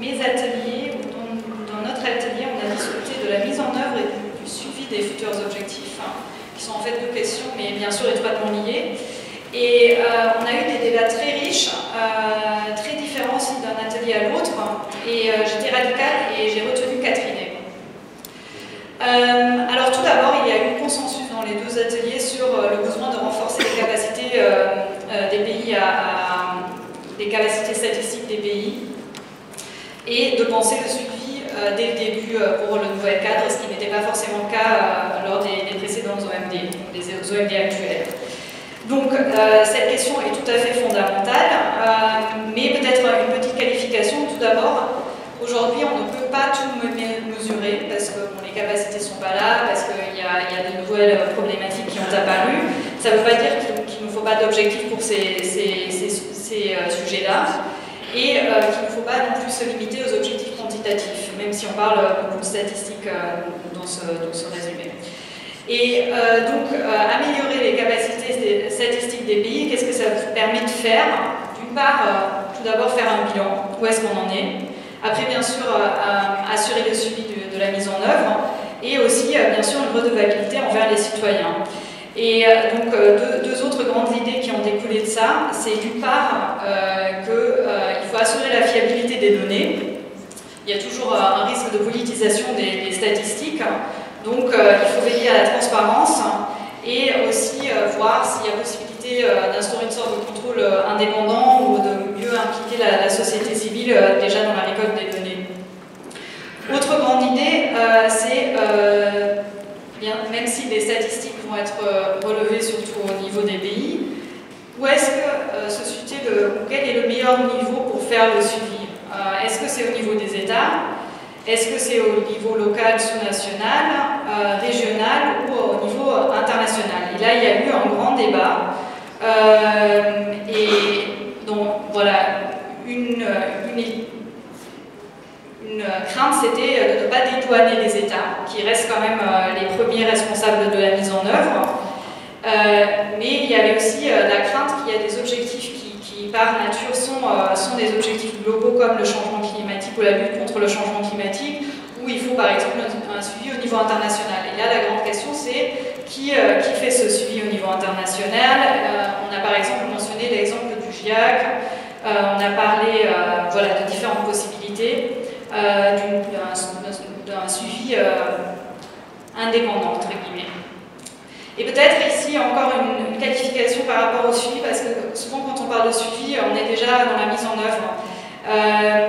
mes ateliers, ou dans notre atelier, on a discuté de la mise en œuvre et du suivi des futurs objectifs, qui sont en fait deux questions, mais bien sûr étroitement liées. Et on a eu des débats très riches, très différents aussi d'un atelier à l'autre, et j'étais radicale et j'ai retenu 4 idées. Alors tout d'abord, il y a eu consensus dans les deux ateliers sur le besoin de renforcer les capacités des pays des capacités statistiques des pays et de penser le suivi dès le début pour le nouvel cadre, ce qui n'était pas forcément le cas lors des précédentes OMD, des OMD actuelles. Donc cette question est tout à fait fondamentale, mais peut-être une petite qualification tout d'abord. Aujourd'hui, on ne peut pas tout mesurer parce que bon, les capacités ne sont pas là, parce qu'il y a de nouvelles problématiques qui ont apparu. Ça ne veut pas dire qu'il ne faut pas d'objectifs pour ces sujets-là et qu'il ne faut pas non plus se limiter aux objectifs quantitatifs, même si on parle beaucoup de statistiques dans ce résumé. Et donc, améliorer les capacités statistiques des pays, qu'est-ce que ça permet de faire? D'une part, tout d'abord faire un bilan, où est-ce qu'on en est? Après, bien sûr, assurer le suivi de la mise en œuvre et aussi, bien sûr, une redevabilité envers les citoyens. Et donc, deux autres grandes idées qui ont découlé de ça, c'est d'une part qu'il faut assurer la fiabilité des données. Il y a toujours un risque de politisation des statistiques. Donc, il faut veiller à la transparence et aussi voir s'il y a possibilité d'instaurer une sorte de contrôle indépendant ou de mieux impliquer la société civile déjà dans la récolte des données. Autre grande idée, c'est, même si les statistiques vont être relevées surtout au niveau des pays, où est-ce que se situe quel est le meilleur niveau pour faire le suivi? Est-ce que c'est au niveau des États? Est-ce que c'est au niveau local, sous-national, régional ou au niveau international? Et là, il y a eu un grand débat. Et donc, voilà, une crainte, c'était de ne pas dédouaner les États, qui restent quand même les premiers responsables de la mise en œuvre. Mais il y avait aussi la crainte qu'il y a des objectifs qui par nature, sont des objectifs globaux comme le changement climatique ou la lutte contre le changement climatique, où il faut par exemple un suivi au niveau international. Et là, la grande question, c'est qui fait ce suivi au niveau international? On a par exemple mentionné l'exemple du GIEC, on a parlé voilà, de différentes possibilités d'un suivi indépendant, entre guillemets. Et peut-être ici encore une qualification par rapport au suivi, parce que souvent quand on parle de suivi, on est déjà dans la mise en œuvre.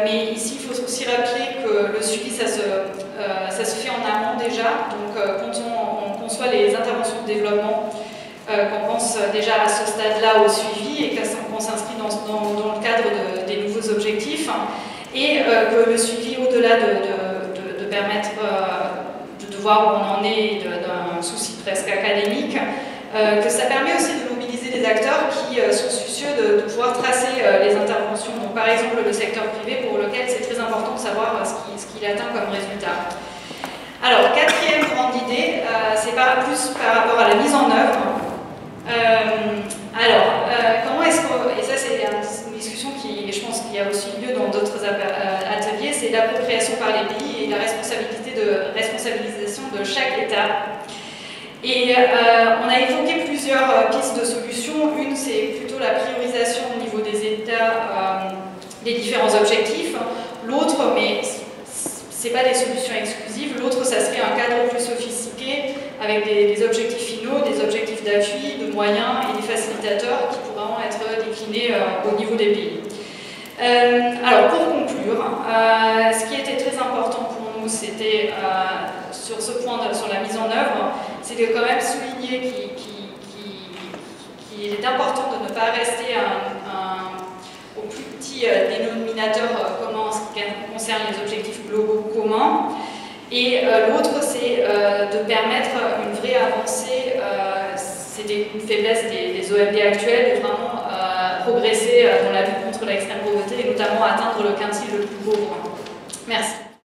Mais ici, il faut aussi rappeler que le suivi, ça se fait en amont déjà. Donc quand on conçoit les interventions de développement, qu'on pense déjà à ce stade-là au suivi et qu'on s'inscrit dans le cadre des nouveaux objectifs, et que le suivi, au-delà de permettre de voir où on en est, d'un souci presque académique, que ça permet aussi de mobiliser des acteurs qui sont soucieux de pouvoir tracer les interventions. Donc par exemple le secteur privé pour lequel c'est très important de savoir ce qu'il atteint comme résultat. Alors, quatrième grande idée, c'est plus par rapport à la mise en œuvre. Comment est-ce que, et ça c'est une discussion qui, je pense qu'il y a aussi lieu dans d'autres ateliers, c'est l'appropriation par les pays et la responsabilisation de chaque État. Et on a évoqué plusieurs pistes de solutions. Une, c'est plutôt la priorisation au niveau des États des différents objectifs. L'autre, mais ce n'est pas des solutions exclusives, l'autre, ça serait un cadre plus sophistiqué avec des objectifs finaux, des objectifs d'appui, de moyens et des facilitateurs qui pourront être déclinés au niveau des pays. Alors, pour conclure, ce qui était très important pour nous, c'était sur ce point, sur la mise en œuvre, c'est de quand même souligner qu'il est important de ne pas rester au plus petit dénominateur commun en ce qui concerne les objectifs globaux communs. Et l'autre, c'est de permettre une vraie avancée, c'était une faiblesse des OMD actuels, de vraiment progresser dans la lutte contre l'extrême pauvreté et notamment atteindre le quintile le plus pauvre. Merci.